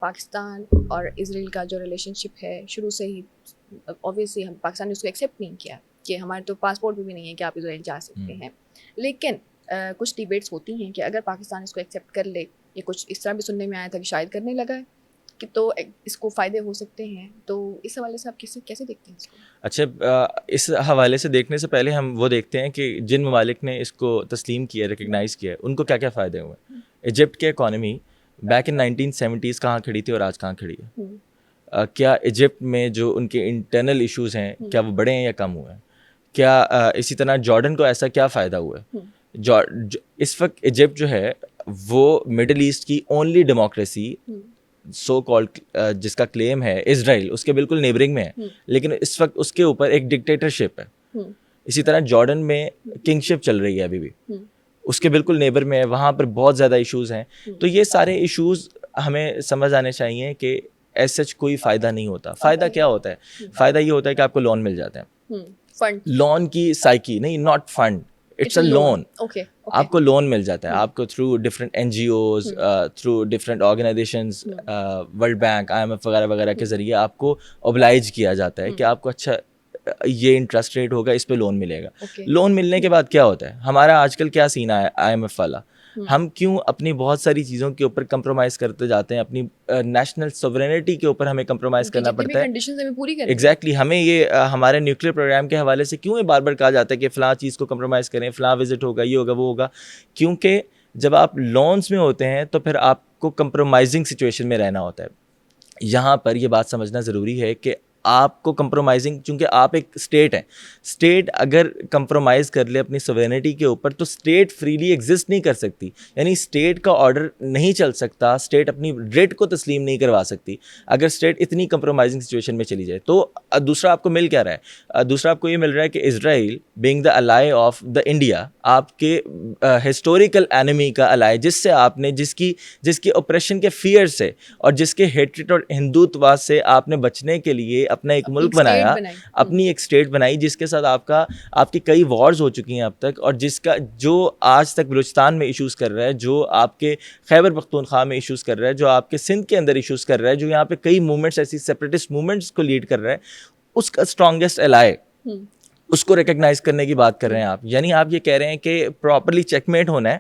پاکستان اور اسرائیل کا جو ریلیشن شپ ہے شروع سے ہی اوبویسلی ہم پاکستان نے اس کو ایکسیپٹ نہیں کیا کہ ہمارے تو پاسپورٹ بھی نہیں ہے کہ آپ اسرائیل جا سکتے ہیں. لیکن کچھ ڈیبیٹس ہوتی ہیں کہ اگر پاکستان اس کو ایکسیپٹ کر لے, یہ کچھ اس طرح بھی سننے میں آیا تھا کہ شاید کرنے لگا ہے کہ تو اس کو فائدے ہو سکتے ہیں, تو اس حوالے سے آپ کیسے دیکھتے ہیں اس کو؟ اچھا, اس حوالے سے دیکھنے سے پہلے ہم وہ دیکھتے ہیں کہ جن ممالک نے اس کو تسلیم کیا, ریکگنائز کیا, ان کو کیا کیا فائدے ہوئے. ایجپٹ کی اکانومی بیک ان 1970s کہاں کھڑی تھی اور آج کہاں کھڑی ہے؟ کیا ایجپٹ میں جو ان کے انٹرنل ایشوز ہیں کیا وہ بڑے ہیں یا کم ہوئے ہیں؟ کیا اسی طرح جارڈن کو ایسا کیا فائدہ ہوا ہے؟ اس وقت ایجپٹ جو ہے وہ مڈل ایسٹ کی اونلی ڈیموکریسی سو کالڈ جس کا کلیم ہے اسرائیل, اس کے بالکل نیبرنگ میں ہے, لیکن اس وقت اس کے اوپر ایک ڈکٹیٹرشپ ہے. اسی طرح جارڈن میں کنگ شپ چل رہی ہے ابھی بھی, اس کے بالکل نیبر میں ہے, وہاں پر بہت زیادہ ایشوز ہیں. تو یہ سارے ایشوز ہمیں سمجھ آنے چاہیے کہ ایز سچ کوئی فائدہ نہیں ہوتا. فائدہ کیا ہوتا ہے؟ فائدہ یہ ہوتا ہے کہ آپ کو لون مل جاتا ہے. لون کی سائیکی نہیں, not fund, it's a loan. آپ کو لون مل جاتا ہے, آپ کو through different NGOs, through different organizations, world bank, IMF وغیرہ وغیرہ کے ذریعے آپ کو اوبلائج کیا جاتا ہے کہ آپ کو اچھا یہ انٹرسٹ ریٹ ہوگا, اس پہ لون ملے گا. لون ملنے کے بعد کیا ہوتا ہے؟ ہمارا آج کل کیا سین ہے IMF والا, ہم کیوں اپنی بہت ساری چیزوں کے اوپر کمپرومائز کرتے جاتے ہیں, اپنی نیشنل سوورینٹی کے اوپر ہمیں کمپرومائز کرنا پڑتا ہے. ایگزیکٹلی, ہمیں یہ ہمارے نیوکلیر پروگرام کے حوالے سے کیوں یہ بار بار کہا جاتا ہے کہ فلاں چیز کو کمپرومائز کریں, فلاں وزٹ ہوگا, یہ ہوگا, وہ ہوگا. کیونکہ جب آپ لونز میں ہوتے ہیں تو پھر آپ کو کمپرومائزنگ سچویشن میں رہنا ہوتا ہے. یہاں پر یہ بات سمجھنا ضروری ہے کہ آپ کو کمپرومائزنگ, چونکہ آپ ایک اسٹیٹ ہیں, اسٹیٹ اگر کمپرومائز کر لے اپنی سوورینٹی کے اوپر تو اسٹیٹ فریلی ایگزسٹ نہیں کر سکتی. یعنی اسٹیٹ کا آرڈر نہیں چل سکتا, اسٹیٹ اپنی ریٹ کو تسلیم نہیں کروا سکتی اگر اسٹیٹ اتنی کمپرومائزنگ سچویشن میں چلی جائے. تو دوسرا آپ کو مل کیا رہا ہے؟ دوسرا آپ کو یہ مل رہا ہے کہ Israel being the ally of the India, آپ کے ہسٹوریکل اینمی کا الائی, جس سے آپ نے جس کی اپریشن کے فیئر سے اور جس کے ہیٹریٹ اور ہندوتوا سے آپ نے بچنے کے لیے اپنا ایک ملک بنایا, اپنی ایک اسٹیٹ بنائی, جس کے ساتھ آپ کی کئی وارز ہو چکی ہیں اب تک, اور جس کا جو آج تک بلوچستان میں ایشوز کر رہا ہے, جو آپ کے خیبر پختونخوا میں ایشوز کر رہا ہے, جو آپ کے سندھ کے اندر ایشوز کر رہا ہے, جو یہاں پہ کئی موومنٹس ایسی سیپریٹسٹ موومنٹس کو لیڈ کر رہا ہے, اس کا اسٹرانگیسٹ الائی, اس کو ریکگنائز کرنے کی بات کر رہے ہیں آپ. یعنی آپ یہ کہہ رہے ہیں کہ پراپرلی چیک میٹ ہونا ہے,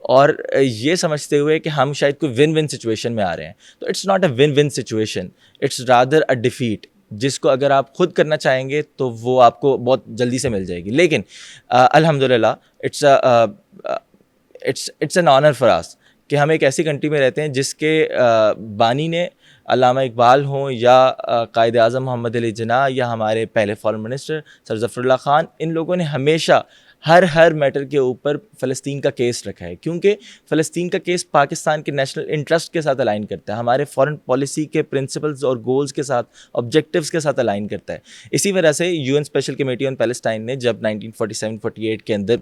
اور یہ سمجھتے ہوئے کہ ہم شاید کوئی ون ون سچویشن میں آ رہے ہیں. تو it's not a win win situation, it's rather a defeat, جس کو اگر آپ خود کرنا چاہیں گے تو وہ آپ کو بہت جلدی سے مل جائے گی. لیکن الحمدللہ اٹس این آنر فار اس کہ ہم ایک ایسی کنٹری میں رہتے ہیں جس کے بانی نے علامہ اقبال ہوں یا قائد اعظم محمد علی جناح یا ہمارے پہلے فارن منسٹر سر ظفر اللہ خان, ان لوگوں نے ہمیشہ ہر میٹر کے اوپر فلسطین کا کیس رکھا ہے, کیونکہ فلسطین کا کیس پاکستان کے نیشنل انٹرسٹ کے ساتھ الائن کرتا ہے, ہمارے فارن پالیسی کے پرنسپلز اور گولز کے ساتھ, آبجیکٹیوز کے ساتھ الائن کرتا ہے. اسی وجہ سے UN special committee on Palestine نے جب 1947-48 کے اندر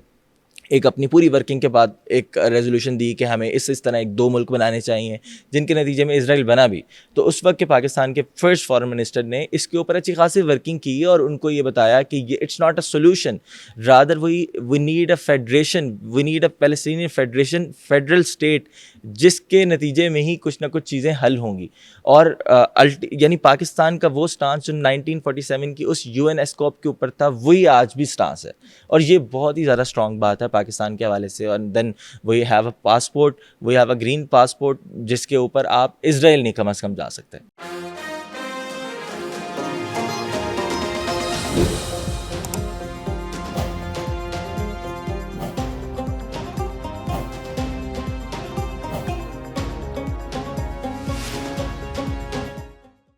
ایک اپنی پوری ورکنگ کے بعد ایک ریزولوشن دی کہ ہمیں اس طرح ایک دو ملک بنانے چاہیے, جن کے نتیجے میں اسرائیل بنا بھی, تو اس وقت کے پاکستان کے فرسٹ فارن منسٹر نے اس کے اوپر اچھی خاصی ورکنگ کی اور ان کو یہ بتایا کہ یہ it's not a solution, rather we need a federation, we need a Palestinian federation, federal state, جس کے نتیجے میں ہی کچھ نہ کچھ چیزیں حل ہوں گی. اور یعنی پاکستان کا وہ سٹانس جو 1947 کی اس UN اسکوپ کے اوپر تھا, وہی آج بھی سٹانس ہے, اور یہ بہت ہی زیادہ اسٹرانگ بات ہے پاکستان کے حوالے سے. اور then we have a passport, we have a green passport, جس کے اوپر آپ اسرائیل نہیں کم از کم جا سکتے.